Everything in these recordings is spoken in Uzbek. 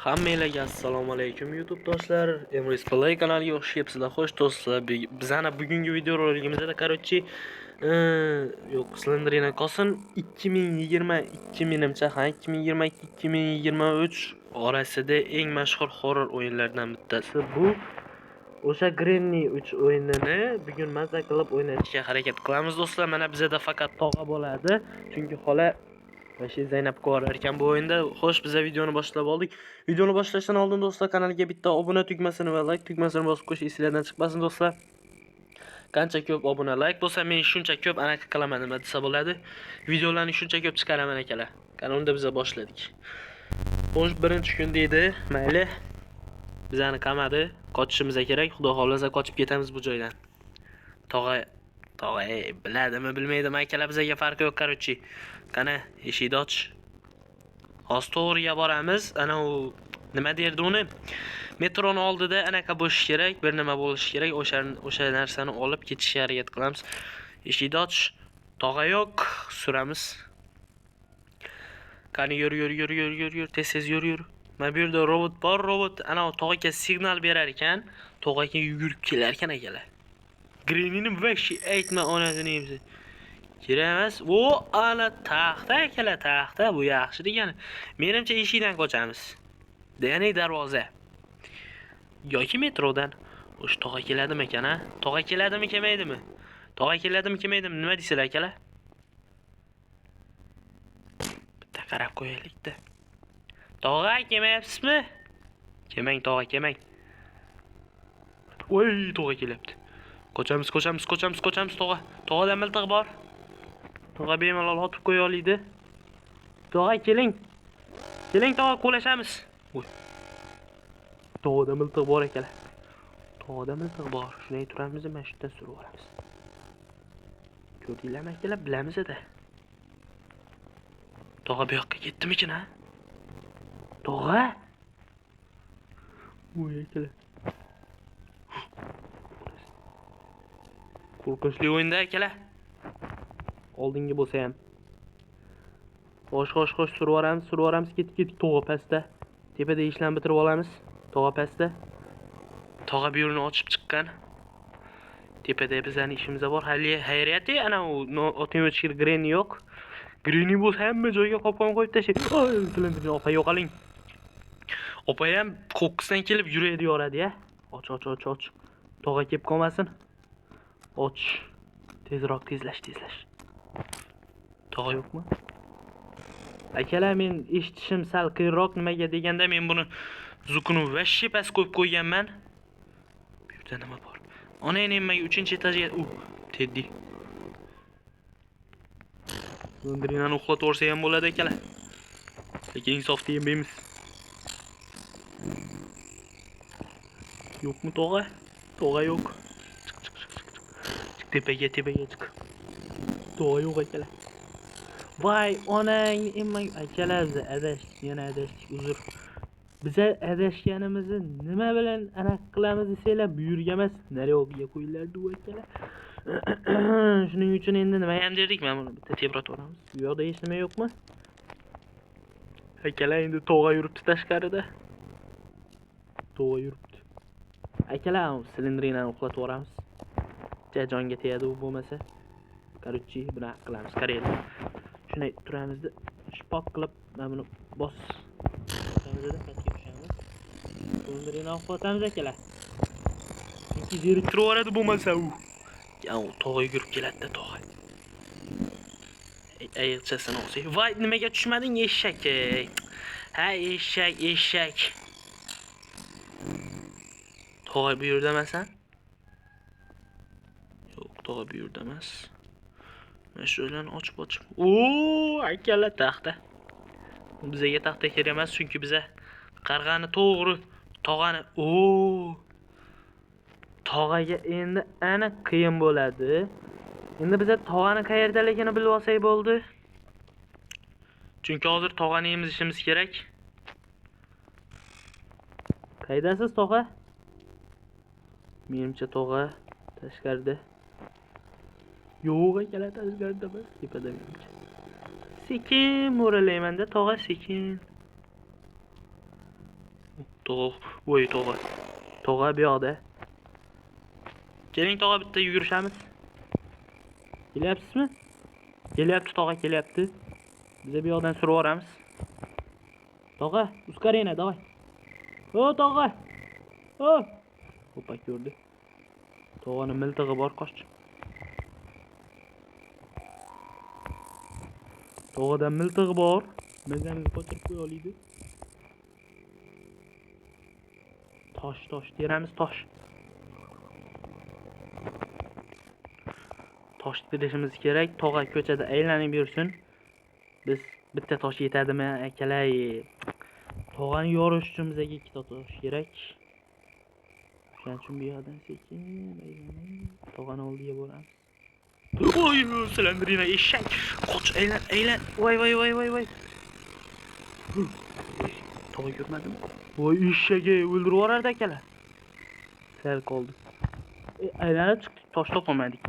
Hammalarga assalomu alaykum YouTube do'stlar. Emris Play kanaliga xush kelibsizlar. Xo'sh do'stlar, bizning bugungi videoroligimizda короче, yo'q, Slenderina Kosin 2022 menimcha, 2022-2023 orasida eng mashhur horror o'yinlaridan bittasi. Bu o'sha Granny 3 o'yinini bugun mazza qilib o'ynashga harakat qilamiz do'stlar. Mana bizda faqat tog'a bo'ladi, chunki xola Vashi Zaynab ko'rar ekan bu o'yinda. Xo'sh, biz videoni boshlab oldik. Videoni boshlashdan oldin do'stlar, kanalga bitta obuna tugmasini va like tugmasini bosib qo'yish esingizdan chiqmasin do'stlar. Qancha ko'p obuna, like bo'lsa, men shuncha ko'p anaqa qilaman nima desa bo'ladi. Videolarni shuncha ko'p chiqaraman akalar. Qani unda biz boshladik. Xo'sh, birinchi kun deydi. Mayli. Bizani qamadi, qochishimiz kerak. Xudo xolasa qochib ketamiz bu joydan. Tog'a biladimi bilmaydimi akalar, bizga farqi yo'q короче. Qani eshikni och. Hozir to'g'riga boramiz. Ana u nima derdi uni? Metroning oldida anaqa bo'lish kerak, bir nima bo'lish kerak. O'sha narsani olib ketishga harakat qilamiz. Eshikni och. Tog'a yo'q, suramiz. Qani yur. Tez yur. Mana bu yerda robot bor, robot ana u tog'aga signal berar ekan, tog'aga yugurib kelar ekan akalar. Granny'ni vashi aytma onasini emsi. Kerak emas. O, ana taxta akalar, taxta. Bu yaxshi degani. Menimcha eshikdan qochamiz. Ya'ni darvoza. Yoki metrodan. O'sha tog'a keladimi ekan, ha? Tog'a keladimi, kelmaydimi? Nima deysizlar akalar? Bitta qarab qo'yaylik-da. Tog'a kelmayapsizmi? Kelmang tog'a, kelmang. Voy, tog'a kelyapti. Qochamiz tog'a. Tog'ada miltiq bor. Tog'a bemalol otib qo'ya oladi. Tog'a keling. Tog'a qo'lashamiz. Voy. Tog'ada miltiq bor akalar. Shunday turamiz, mana shu yerdan surib olamiz. Ko'rdinglarmi akalar, bilamiz-da. Tog'a bu yoqqa ketdimikin, ha? Tog'a? Voy akalar. Qo'rqinchli o'yinda akalar. Oldingi bo'lsa ham. Xo'sh, surib olamiz, ketdik. Tog'a pastda. Tepada ishlarni bitirib olamiz. Tog'a pastda. Tog'a bu yo'lni ochib chiqqan. Tepada bizning ishimiz bor. Hayriyati ana u otning o'chir Granny yo'q. Granny bo'lsa hamma joyga qopqon qo'yib tashlaydi. Slenderina opa yo'qaling. Opa ham ko'ksdan kelib yuradi yoradi-ya. Och. Tog'a kelib qolmasin. Och. Tezlash. Tog'a yo'qmi? Akalar, men eshitishim sal qiyinroq. Nimaga deganda, men buni zukuni vashi past qo'yib qo'yganman. Bu yerda nima bor? Ona nimaga 3-etajga Teddy. Slenderina uxlatib o'rsa ham bo'ladi akalar. Lekin insofni yemaymiz. Yo'qmi tog'a? Tog'a yo'q. Chiq tepaga chiq. Tog'a yo'q akalar. Voy, onang emang akalar, biz adashdik, uzr. Biza adashganimizni nima bilan aniq qilamiz desanglar, bu yerga emas, naryoqga qo'yiladi bu akalar. Shuning uchun endi nima ham derdik, men buni bitta tebratib olamiz. Bu yoqda hech nima yo'qmi? Akalar, endi tog'a yuribdi tashqarida. Akalar, Slenderinani uxlatib olamiz. Jonga tegadi u bo'lmasa. Короче, buni qilamiz, qaraylik. Shunday turamizda shpok qilib mana buni bos. Turamizda pastga tushamiz. Slenderinani uxlatamiz akalar. Chunki zeriktirib yuboradi bo'lmasa u. Tog'a yugurib keladi-da, tog'a. Ayiqchasini o'xshay. Voy, nimaga tushmading eshak? Ha, eshak. Tog'a bu yerda emasan? Yo'q, tog'a bu yerda emas. Mana shu joylarni ochib. Akalar, taxta. Bizga taxta kerak emas, chunki biza qarg'ani to'g'ri, tog'ani. Tog'aga endi aniq qiyin bo'ladi. Endi biza tog'ani qayerdaligini bilib olsak bo'ldi. Chunki hozir tog'ani emizishimiz kerak. Qaydasiz tog'a? Menimcha tog'a tashqarida. Yo'q akalar, tashqarida emas, tepada menimcha. Sekin mo'ralayman-da, tog'a sekin. Voy tog'a. Tog'a bu yoqda. Keling tog'a bitta yugurishamiz. Kelyapsizmi? Kelyapti tog'a, kelyapti. Biz bu yoqdan surib yuboramiz. Tog'a, ускорение, давай. O tog'a. O. Hoppa ko'rdi. Tog'aning miltig'i bor, qoch. Tog'adan miltig'i bor. Mezamizni ko'chirib qo'ya oladi. Tosh, teramiz tosh. Tosh terishimiz kerak. Tog'a ko'chada aylanib yursin. Biz bitta tosh yetadimi, akalay? Tog'ani yorish uchun bizga ikkita tosh kerak. Shuning uchun bu yoqdan sekin aylanib tog'ani oldiga boramiz. Oy, silendrina eshak. Qoch, aylan. Voy. Tog'a ko'rmadimi? Voy, eshagi o'ldirib yuborardi akalar. Sal qoldi. Aylanib chiqdik, tosh topolmadik.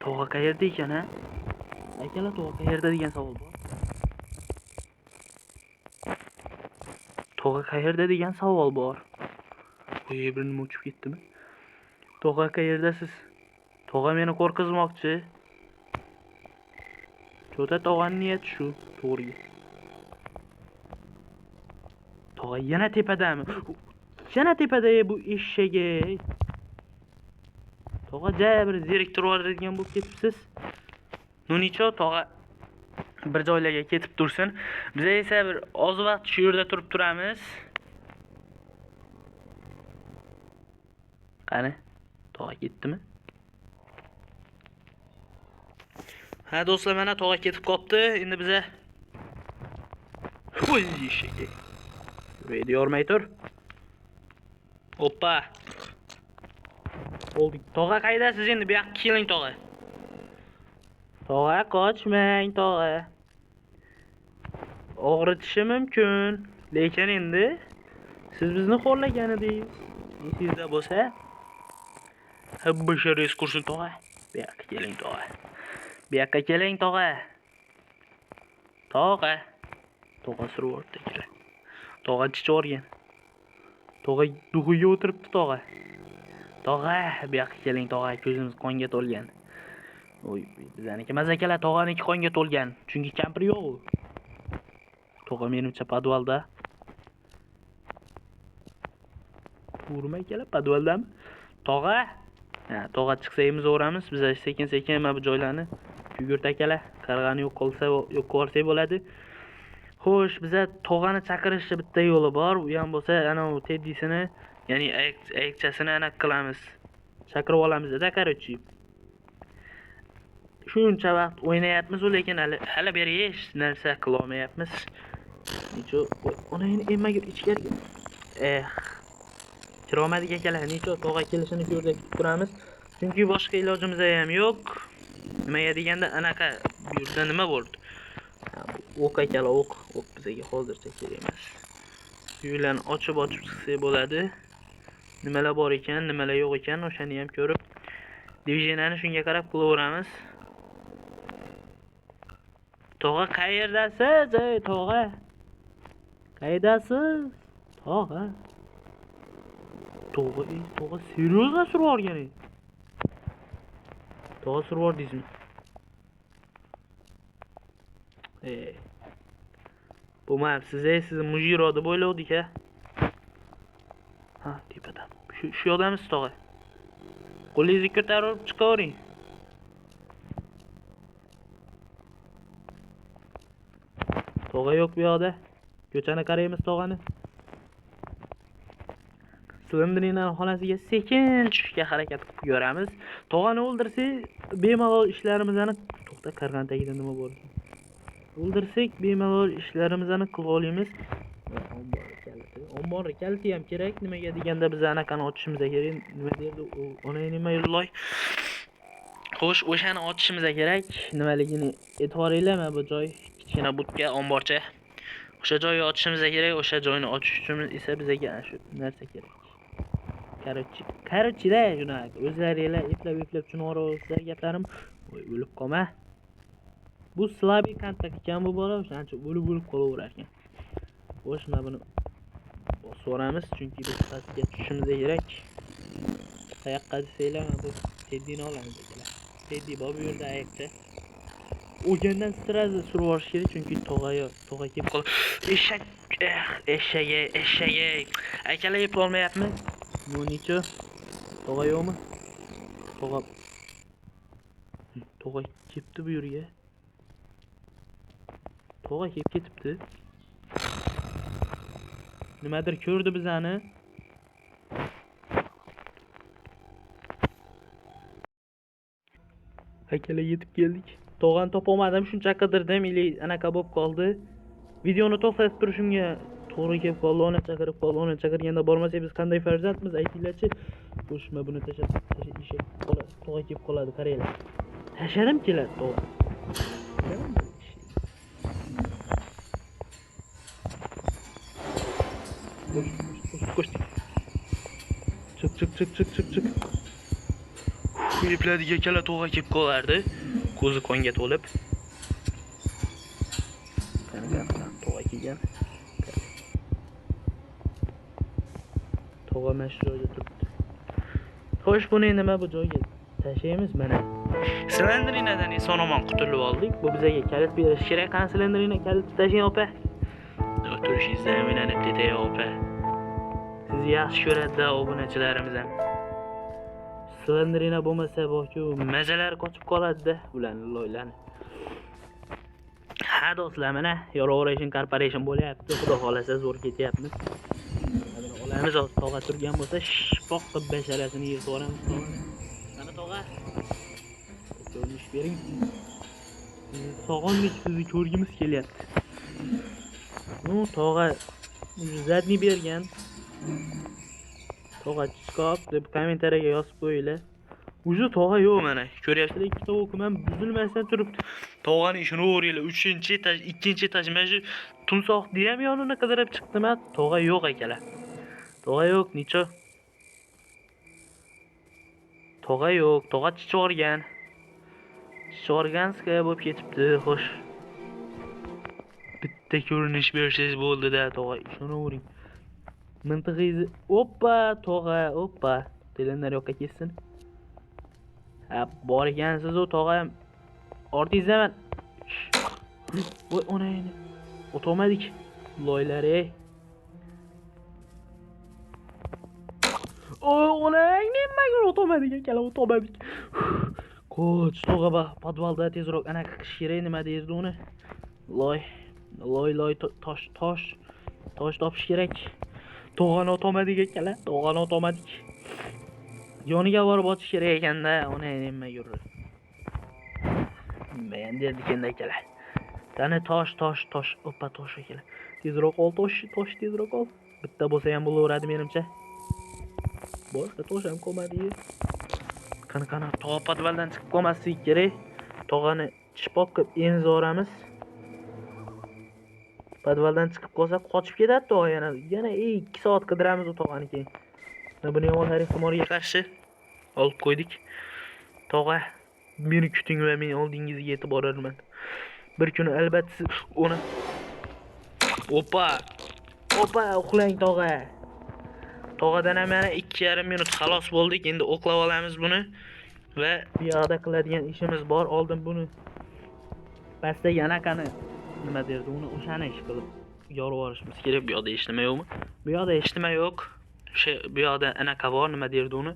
Tog'a qayerda ekan, ha? Akalar, tog'a qayerda degan savol bor. Tog'a qayerda degan savol bor. Voy, bir nima uchib ketdimi? Tog'a qayerdasiz? Tog'a meni qo'rqizmoqchi. Cho'ta tog'aning niyati shu, to'g'ri. Tog'a yana tepadami? Yana tepada bu eshagi. Tog'a jabr zeriktirib yuboradigan bo'lib ketibsiz. Nunicho tog'a bir joylarga ketib tursin. Biz esa bir oz vaqt shu yerda turamiz. Qani? Tog'a ketdimi? Ha do'stlar, mana tog'a ketib qopti. Endi biza voy eshagi. Yuraydi, yormay tur. Hoppa. Oldik. Tog'a qaydasiz endi? Bu yoqqa keling tog'a. Tog'a qochmang tog'a. Og'ritishi mumkin, lekin endi siz bizni xo'rlagan edingiz. Sizda bo'lsa, habba kursin tog'a. Bu yoqqa keling tog'a. Bu yoqqa keling tog'a. Tog'a surib keling. Tog'a chichorgan. Tog'a dug'iga o'tiribdi tog'a. Tog'a, bu yoqqa keling tog'a, ko'zimiz qonga to'lgan. Oy, bizaniki mazakalar tog'aniki qonga to'lgan. Chunki kampir yo'q. Tog'a menimcha podvalda. To'g'rimi akalar, podvaldami? Tog'a. Ha, tog'a chiqsa emizaveramiz. Biz sekin-sekin mana bu joylarni yugurt akalar. Qarg'ani yo'q qolsa bo'ladi. Xo'sh, biza tog'ani chaqirishning bitta yo'li bor. U ham bo'lsa, ana u teddisini, ya'ni ayiqchasini ana qilamiz. Chaqirib olamiz-da, qarochi. Shuncha vaqt o'ynayapmiz, lekin hali beri hech narsa qila olmayapmiz. Necho, ona endi emmagur ichkariga. Kira olmadik akalar. Necho tog'a kelishini ko'rda kutib turamiz. Chunki boshqa ilojimiz ham yo'q. Nimaga deganda anaqa bu yerda nima bo'ldi? O'q akalar, o'q bizga hozircha kerak emas. Uylarni ochib chiqsa bo'ladi. Nimalar bor ekan, nimalar yo'q ekan, o'shani ham ko'rib, divideniyani shunga qarab qilaveramiz. Tog'a qayerdasiz? Ey tog'a. Qaydasiz? Tog'a. Tog'a seriyozga surib yuborgan edi. Tog'a surib yubordingizmi? Bo'lmayapsiz, sizni mujiro deb o'ylovdik ha. Ha, tepadan. Shu yoqdamiz tog'a. Qo'lingizni ko'tarib chiqavering. Tog'a yo'q bu yoqda. Ko'chani qaraymiz tog'ani. Silindrinaning xonasiga sekin tushishga harakat qilib ko'ramiz. Tog'ani o'ldirsak, bemalol ishlarimizni to'xta, qarg'an tagida nima bor? O'ldirsak, bemalol ishlarimizni qilib olamiz. Ombor kaliti ham kerak. Nimaga deganda biz anaqani ochishimiz kerak. Nima derdi u? Ona nima yurloy. Xo'sh, o'shani ochishimiz kerak. Nimaligini e'tiboringlar, mana bu joy kichkina budka, omborcha. O'sha joyni ochishimiz kerak. O'sha joyni ochish uchun esa bizga shu narsa kerak. Qarochi-da shunaqa. O'zlaringlar eplab tushunib olsa gaplarim, o'lib qolma. Bu slabik kontakt ekan bu bola, o'shancha o'lib qolaverar ekan. Xo'sh, mana buni so'ramiz, chunki biz pastga tushishimiz kerak. Qayoqqa desanglar, bu Teddini olamiz akalar. Teddi bor bu yerda ayiqda. O'gandan sirazi surib yuborish kerak, chunki tog'a kelib qoldi. Eshagi. Akalar yeb olmayapmiz. Bu necha? Tog'a yo'qmi? Tog'a kelibdi bu yerga. Tog'a kelib ketibdi. Nimadir ko'rdi bizani. Akalar yetib keldik. Tog'ani topolmadim, shuncha qidirdim, ili anaqa bo'lib qoldi. Videoni to'xtatib turishimga to'g'ri kelib qoldi. Ona chaqirganda bormasak biz qanday farzandmiz, aytinglarchi. Qo'shma buni tashlab eshak tog'a kelib qoladi, qaranglar. Tashladim keladi tog'a. Koş. Çık. Filiplerdiga kala tog'a kelib qolardi. Ko'zi qonga to'lib. Tog'a kelgan. Tog'a mana shu joyda turibdi. Xo'sh, buni nima bu joyga tashlaymiz mana. Silindrinadan eson-omon qutulib oldik. Bu bizga kalit berish kerak. Qani silindrina kalit tashing opa. O'tirishingizdan o'ylanib ketay opa. Sizni yaxshi ko'radi obunachilarimiz ham. Silindrina bo'lmasa boku mazalar qochib qoladi-da ularning loylarni. Ha do'stlar, mana Eurovision Corporation bo'lyapti. Xudo xolasa zo'r ketyapmiz. Olamiz tog'a turgan bo'lsa, shifoq qilib basharasini yeb o'ramiz tog'ani. Mana tog'a. Ko'rinish bering. Sog'onlik sizni ko'rgimiz kelyapti. Nu tog'a zadni bergan. Tog'a chiqib deb kommentariyaga yozib qo'yinglar. O'zi tog'a yo'q mana. Ko'ryapsizlar, ikkita o'qimam buzilmasdan turibdi. Tog'ani ishini o'ringlar. 3-etaj, 2-etaj mana shu tumsoqni ham yonini qidirib chiqdim. Tog'a yo'q akalar. Tog'a yo'q, necha? Tog'a yo'q, tog'a chichorgan. Chichorganskaya bo'lib ketibdi, xo'sh. Bitta ko'rinish bersangiz bo'ldi-da, tog'a ishonavering. Mintig'ingizni tog'a. Telenlar yoqqa ketsin. Ha, bor ekansiz u tog'a. Ortingizdan. Voy onayni. O'tolmadik. Loylar ey. Onang nimaga o'tolmadik akalar, o'tolmadik. Qoch, tog'a podvalda tezroq anaqa qilish kerak, nima deydi uni? Loy tosh topish kerak. Tog'ani o'tolmadik akalar, tog'ani o'tolmadik. Yoniga borib otish kerak ekanda, onang nima yurdi. Men derdik-endi akalar. Qani tosh. Oppa tosh akalar. Tezroq ol tosh tezroq ol. Bitta bo'lsa ham bo'laveradi menimcha. Boshqa tosh ham qolmadi. Qani tog'a podvaldan chiqib qolmasligi kerak. Tog'ani chipoq qilib emzoramiz. Podvaldan chiqib qolsa qochib ketadi tog'a yana 2 soat qidiramiz u tog'ani keyin. Buni ham tarix tomoniga qarshi olib qo'ydik. Tog'a, meni kuting va men oldingizga yetib borarman. Bir kuni albatta siz uni Oppa, uxlang tog'a. Tog'adan ham mana 2,5 minut xalos bo'ldik. Endi o'qlab olamiz buni va bu yoqda qiladigan ishimiz bor. Oldin buni pastdagi anaqani nima derdi, uni o'shani ish qilib yorib olishimiz kerak. Bu yoqda hech nima yo'qmi? Bu yoqda hech nima yo'q. Bu yoqda anaqa bor, nima derdi uni?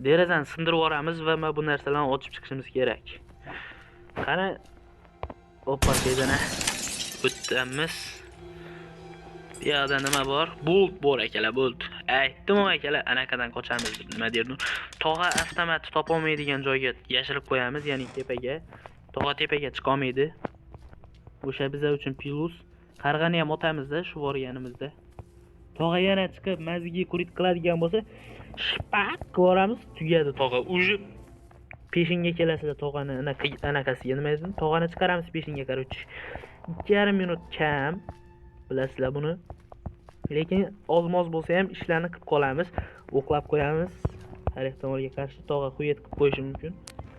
Derazani sindirib yuboramiz va mana bu narsalarni ochib chiqishimiz kerak. Qani oppa tezana o'tamiz. Bu yoqda nima bor? Bolt bor akalar, bolt. Aytdim akalar, anaqadan qochamiz deb nima derdi? Tog'a avtomat topolmaydigan joyga yashirib qo'yamiz, ya'ni tepaga. Tog'a tepaga chiqa olmaydi. O'sha bizlar uchun plus. Qarg'ani ham otamiz-da shu borganimizda. Tog'a yana chiqib mazgi qurit qiladigan bo'lsa, shpak ko'ramiz, tugadi tog'a. Uji peshinga kelasizlar tog'ani anaqasiga nima deydi? Tog'ani chiqaramiz peshinga qarochi. 2,5 minut kam. Bilasizlar buni. Lekin ozmoz bo'lsa ham ishlarni qilib qolamiz. O'qlab qo'yamiz. Har ehtimolga qarshi tog'a quyet qilib qo'yish mumkin.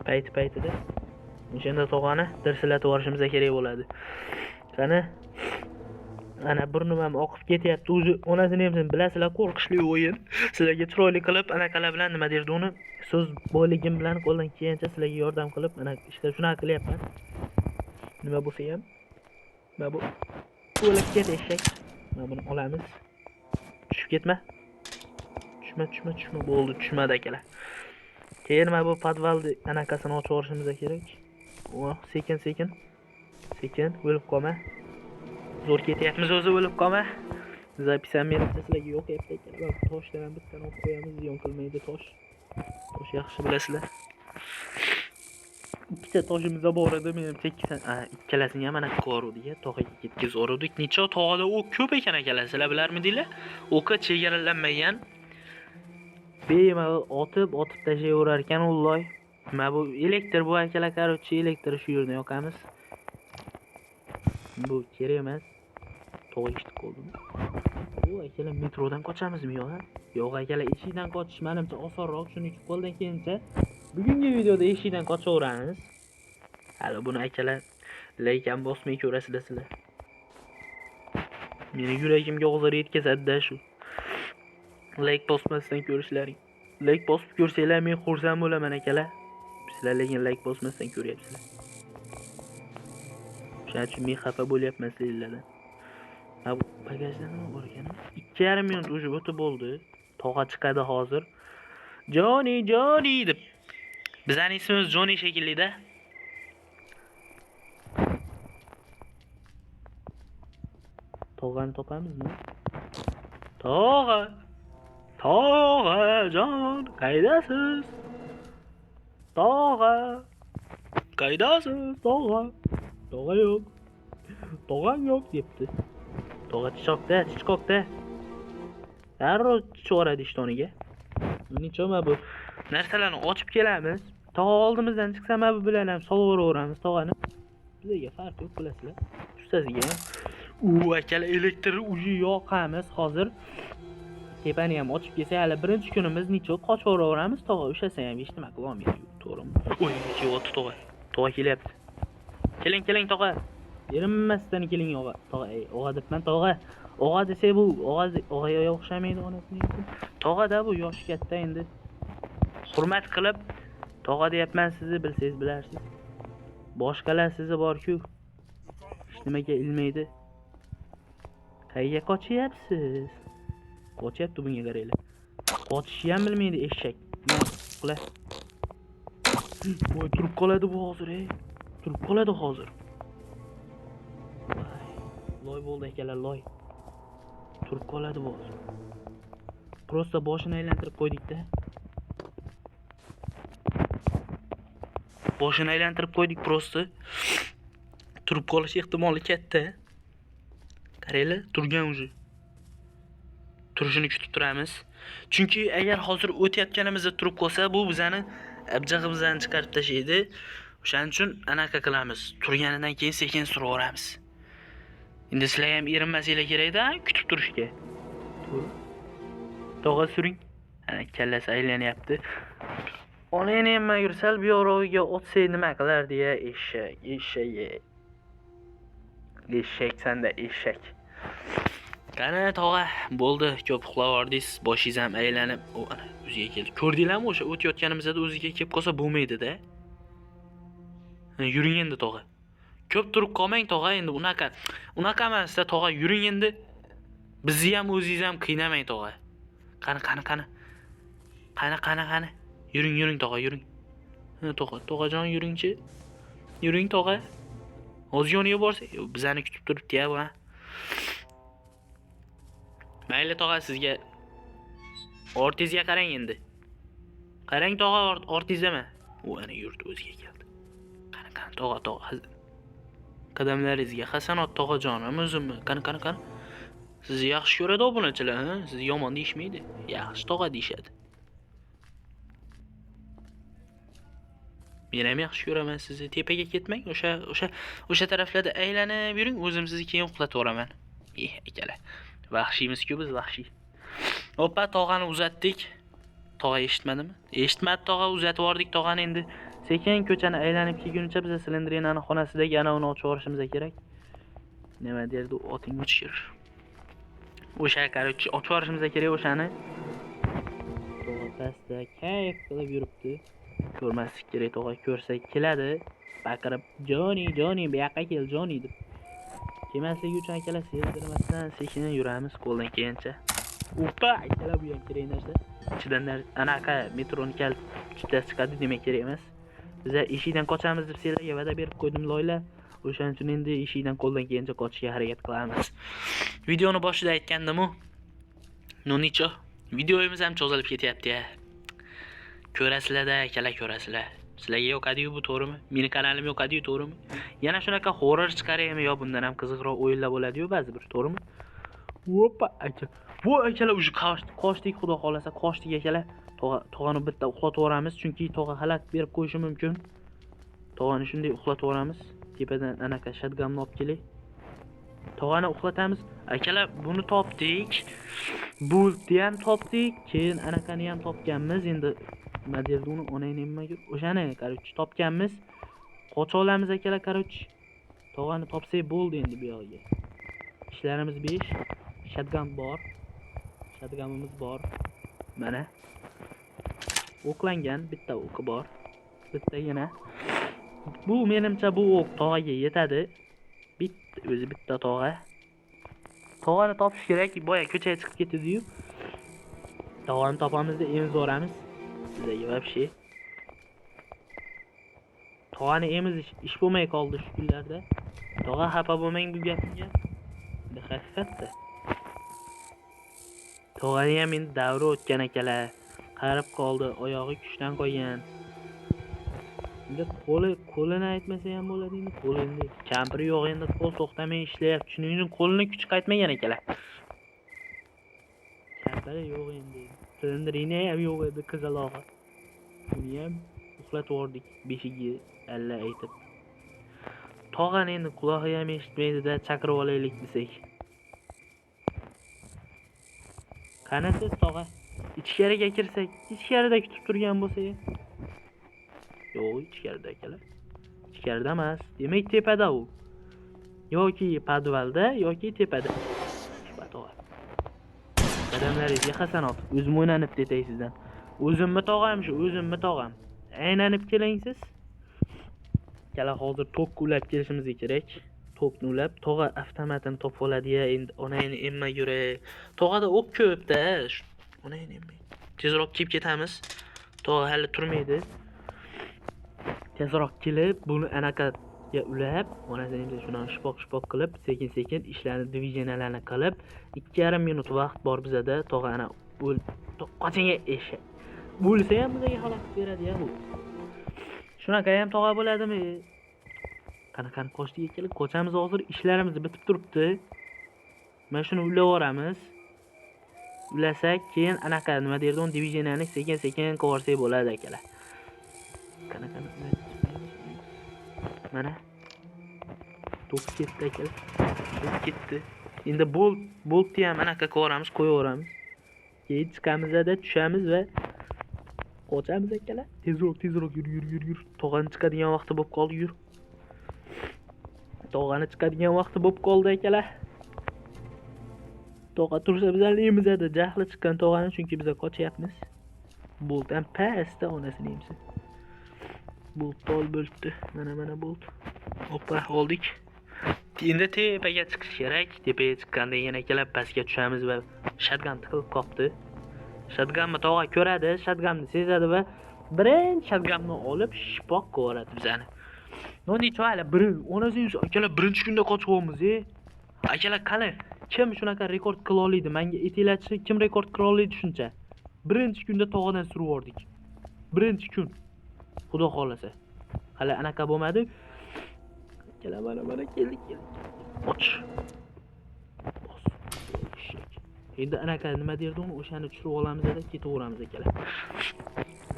Payti-paytida. O'shanda tog'ani dirsilatib yuborishimiz kerak bo'ladi. Qani ana burnimam oqib ketyapti. O'zi onasini ham siz bilasizlar, qo'rqinchli o'yin. Sizlarga chiroyli qilib anaqalar bilan nima derdi uni? So'z boyligim bilan qo'ldan kelgancha sizlarga yordam qilib, mana ishda shunaqa qilyapman. Nima bo'lsa ham. Mana bu o'lib ket eshak. Mana buni olamiz. Tushib ketma. Tushma. Bo'ldi, tushmadi akalar. Keyin mana bu podvalni anaqasini ochib olishimiz kerak. Sekin o'lib qolma. Zo'r ketyapmiz o'zi, o'lib qolma. Zapisam meni sizlarga yo'q yapti akalar. Toshdan ham bittani olib qo'yamiz, ziyon qilmaydi tosh. Tosh yaxshi bilasizlar. Ikkita toshimiz bor edi, men ham tekkisan. Ikkalasini ham mana ko'ruvdik, tog'aga ketkizib o'rdik. Necha tog'ada o'q ko'p ekan akalar, sizlar bilarmidinglar? O'qqa chegaralanmagan. Bemalol otib tashlayverar ekan ulloy. Mana bu elektr bu akalar, короче, elektr shu yerdan yoqamiz. Bu kerak emas. To'g'ri eshitib qoldim. Bu akalar metrodan qochamizmi yo'q? Yo'q akalar, eshikdan qochish menimcha osonroq, shuning uchun qo'ldan kelgancha bugungi videoda eshikdan qochaveramiz. Hali buni akalar like ham bosmay ko'rasizlar sizlar. Meni yuragimga og'zar yetkazadi-da shu. Like bosmasdan ko'rishlaring. Like bosib ko'rsanglar men xursand bo'laman akalar. Sizlar lekin like bosmasdan ko'ryapsizlar. Shuning uchun men xafa bo'lyapman sizlardan. Ha, bu bagajda nima bor ekan? 2,5 minut o'zi o'tib bo'ldi. Tog'a chiqadi hozir. Johnny deb. Bizning ismimiz Johnny shekilli-da. Tog'ani topamizmi? Tog'ajon, qaydasiz? Qaydasiz, tog'a? Tog'a yo'q. Tog'am yo'q debdi. Tog'a chichoqda. Darrov chiqaradi ishtoniga. Nechoma bu narsalarni ochib kelamiz. Tog'a oldimizdan chiqsa mana bu bilan ham solaveramiz tog'ani. Bizga farq yo'q, bilasizlar. Ustasiga ham. Akalar elektr uyi yoqamiz hozir. Tepani ham ochib kelsa, hali birinchi kunimiz necha qochaveramiz, tog'a ushasa ham hech nima qila olmaydi, to'g'rimi? O'tdi tog'a. Tog'a kelyapti. Keling tog'a. Erinmasdan keling tog'a. Og'a debman tog'a. Og'a desa bu og'aga o'xshamaydi onasining. Tog'ada bu yoshi katta endi. Hurmat qilib tog'a deyapman, sizni bilsangiz bilarsiz. Boshqalar sizni bor-ku. Hech nimaga ilmaydi. Qayerga qochyapsiz? Qochyapti bunga qaranglar. Qochishni ham bilmaydi eshak. Qula. Voy, turib qoladi bu hozir, Turib qoladi hozir. Loy bo'ldi akalar, loy. Turib qoladi bu hozir. Prosta boshini aylantirib qo'ydik-da. Boshini aylantirib qo'ydik prosta. Turib qolish ehtimoli katta. Qaranglar, turgan o'zi. Turishini kutib turamiz. Chunki agar hozir o'tayotganimizda turib qolsa, bu bizani abjag'imizni chiqarib tashlaydi. O'shaning uchun anaqa qilamiz. Turganidan keyin sekin suraveramiz. Endi sizlar ham erinmasinglar kerak-da, kutib turishga. Tog'a suring. Ana kallasi aylanyapti. Onani ham yursal bu yo'g'iga otsay nima qilardi-ya, eshak sanda eshak. Qani tog'a, bo'ldi, ko'p uxlavordingiz, boshingiz ham aylanib, ana o'ziga keldi. Ko'rdinglarmi, o'sha o'tayotganimizda o'ziga kelib qolsa bo'lmaydi-da. Yuring endi tog'a. Ko'p turib qolmang tog'a, endi unaqa emas-da tog'a, yuring endi. Bizni ham o'zingiz ham qiynamang tog'a. Qani. Yuring tog'a, yuring. Tog'ajon yuringchi. Yuring tog'a. Hozir yoniga borsak, bizani kutib turibdi-ya bu. Mayli tog'a, sizga ortingizga qarang endi. Qarang tog'a, ortingizga. U ana yurdi, o'ziga keldi. Qani tog'a. Qadamlaringizga hasanot tog'ajonim o'zimmi? Qani. Sizni yaxshi ko'radi obunachilar, sizni yomon deyishmaydi. Yaxshi tog'a deyshadi. Men ham yaxshi ko'raman sizni. Tepaga ketmang, o'sha taraflarda aylanib yuring, o'zim sizni keyin uxlataveraman. Akalar. Vahshiymiz-ku biz, vahshiy. Hoppa, tog'ani uzatdik. Tog'a eshitmadimi? Eshitmadi tog'a, uzatib yubordik tog'ani endi. Sekin ko'chani aylanib kelguncha biz silindrinani xonasidagi ana uni ochib olishimiz kerak. Nima derdi oting o'chir. O'sha qarich ochib yuborishimiz kerak o'shani. Tog'a pastda kayf qilib yuribdi. Ko'rmaslik kerak, tog'a ko'rsa keladi. Baqirib, "Joni, bu yoqqa kel, Joni" deb. Kelmasligi uchun akalar sezdirmasdan sekin yuramiz qo'ldan kelgancha. Upa, akalar bu ham kerak narsa. Ichidan anaqa metroni kalit ikkitasi chiqadi demak kerak emas. Biz eshikdan qochamiz deb sizlarga va'da berib qo'ydim loylar. O'shaning uchun endi eshikdan qo'ldan kelgancha qochishga harakat qilamiz. Videoni boshida aytgandim-ku. Nonicho, videomiz ham cho'zilib ketyapti-ya. Ko'rasizlar-da, akalar ko'rasizlar. Sizlarga yoqadi-yu bu, to'g'rimi? Meni kanalim yoqadi-yu, to'g'rimi? Yana shunaqa horror chiqaraymi yo bundan ham qiziqroq o'yinlar bo'ladi-yu ba'zi bir, to'g'rimi? Hoppa, aka. Bu akalar уже qochdik, xudo xolasa, qochdik akalar. Tog'ani bitta uxlatib yuboramiz, chunki tog'a halak berib qo'yishi mumkin. Tog'ani shunday uxlatib yuboramiz. Tepadan anaqa shotgunni olib kelay. Tog'ani uxlatamiz. Akalar, buni topdik. Bultni ham topdik. Keyin anaqani ham topganmiz. Endi nima derdi uni? Onangni nimaga? O'shani, qarochi, topganmiz. Qocha olamiz akalar, qarochi. Tog'ani topsak bo'ldi endi bu yoqqa. Ishlarimiz 5. Shotgun bor. Shotgunimiz bor. Mana. O'qlangan bitta o'qi bor. Bittagina. Bu menimcha bu o'q tog'aga yetadi. Bitta tog'a. Tog'ani topish kerak. Boya ko'chaga chiqib ketdi-yu. Tog'ani topamizda emizib yuboramiz. Sizlarga вообще. Tog'ani emizish ish bo'lmay qoldi shu kunlarda. Tog'a xafa bo'lmang bu gapimga. Bu haqiqatda. Tog'ani ham endi davri o'tgan akalar. Qarib qoldi, oyog'i kuchdan qolgan. Endi qo'lini aytmasa ham bo'ladi endi. Qo'l endi kampiri yo'q endi, qo'l to'xtamay ishlayapti. Shuning uchun qo'lini kuchi qaytmagan akalar. Kampiri yo'q endi. Silindirini ham yo'q edi qizalog'i. Buni ham uxlatib yubordik beshigi alla aytib. Tog'ani endi quloqi ham eshitmaydi-da, chaqirib olaylik desak. Qani siz tog'a? Ichkariga kirsak, ichkarida kutib turgan bo'lsa-ya. Yo'q, ichkarida akalar. Ichkarida emas. Demak tepada u. Yoki podvalda, yoki tepada. Tog'a. Qadamlaringizga hasanot. O'zim o'ynanib detay sizdan. O'zimmi tog'am shu, o'zimmi tog'am. Aylanib keling siz. Akalar hozir tok ulab kelishimiz kerak. Tokni ulab, tog'a avtomatini topib oladi-ya, endi onangni emma yuray. Tog'ada o'q ko'p-da. Onangni emmay. Tezroq kelib ketamiz. Tog'a hali turmaydi. Tezroq kelib, buni anaqaga ulab, onasini shuni shpoq qilib, sekin-sekin ishlarni, diviziyalarni qilib, 2,5 minut vaqt bor bizada. Tog'a ana qochingga eshak. Bo'lsa ham bizga xalaqit beradi-ya bu. Shunaqa ham tog'a bo'ladimi? Qanaqa qochdiga kelib, qochamiz hozir, ishlarimiz bitib turibdi. Mana shuni ulab yuboramiz. Ulasak, keyin anaqa nima derdi, uni diviziyani sekin-sekin qo'rsak bo'ladi akalar. Qanaqa mana to'p ketdi akalar. To'p ketdi. Endi boltni ham anaqa qo'yamiz, qo'yaveramiz. Keyin chiqamiz-da, tushamiz va qochamiz akalar. Tezroq yur. Tog'ani chiqadigan vaqti bo'lib qoldi, yur. Tog'ani chiqadigan vaqti bo'lib qoldi akalar. Tog'a tursa bizlarni emizadi. Jahli chiqqan tog'ani, chunki biz qochyapmiz. Bolt ham pastda onasini emsa. Bolt bo'ldi. Mana bolt. Hoppa, oldik. Endi tepaga chiqish kerak. Tepaga chiqqanda yana kelib pastga tushamiz va shotgun tiqilib qopti. Shotgunni tog'a ko'radi, shotgunni sezadi va birinchi shotgunni olib shpoq ko'radi bizani. Noni cho'ala onasining akalar birinchi kunda qochibmiz-e. Akalar qani, kim shunaqa rekord qila oladi? Menga aytinglarchi, kim rekord qila oladi shuncha? Birinchi kunda tog'adan surib yordik. Birinchi kun. Xudo xolasa. Hali anaqa bo'lmadi. Akalar mana keldik. Och. Endi anaqa nima derdi uni? O'shani tushirib olamiz-da, ketaveramiz akalar.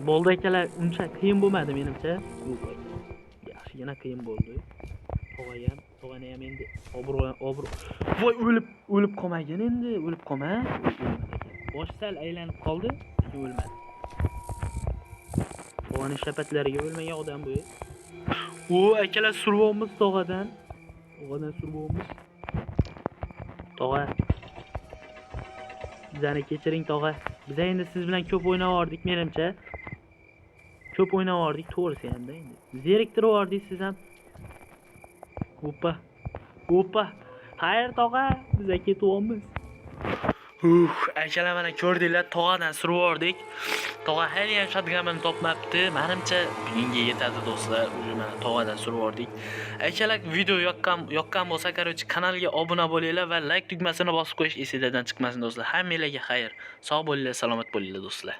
Bo'ldi akalar, uncha qiyin bo'lmadi menimcha. Yo'q akalar. Yaxshigina qiyin bo'ldi. Tog'ani ham endi obro. Voy, o'lib qolmagan endi, o'lib qolma. Bosh sal aylanib qoldi, lekin o'lmadi. Tog'ani shapatlariga o'lmagan odam bu. O akalar survomiz tog'adan. Tog'adan survomiz. Tog'a. Bizani kechiring tog'a. Biz endi siz bilan ko'p o'ynavordik menimcha. Ko'p o'ynavordik to'g'risi hamda endi. Zeriktirvordik siz ham. Oppa. Oppa. Xayr tog'a, biz ketyapmiz. Akalar mana ko'rdinglar, tog'adan survordik. Tog'a hali ham shotgunni topmabdi. Menimcha bugunga yetadi do'stlar. Uje mana tog'adan survordik. Akalar video yoqqan bo'lsa, qarochi kanalga obuna bo'linglar va like tugmasini bosib qo'yish esingizdan chiqmasin do'stlar. Hammanglarga xayr. Sog' bo'linglar, salomat bo'linglar do'stlar.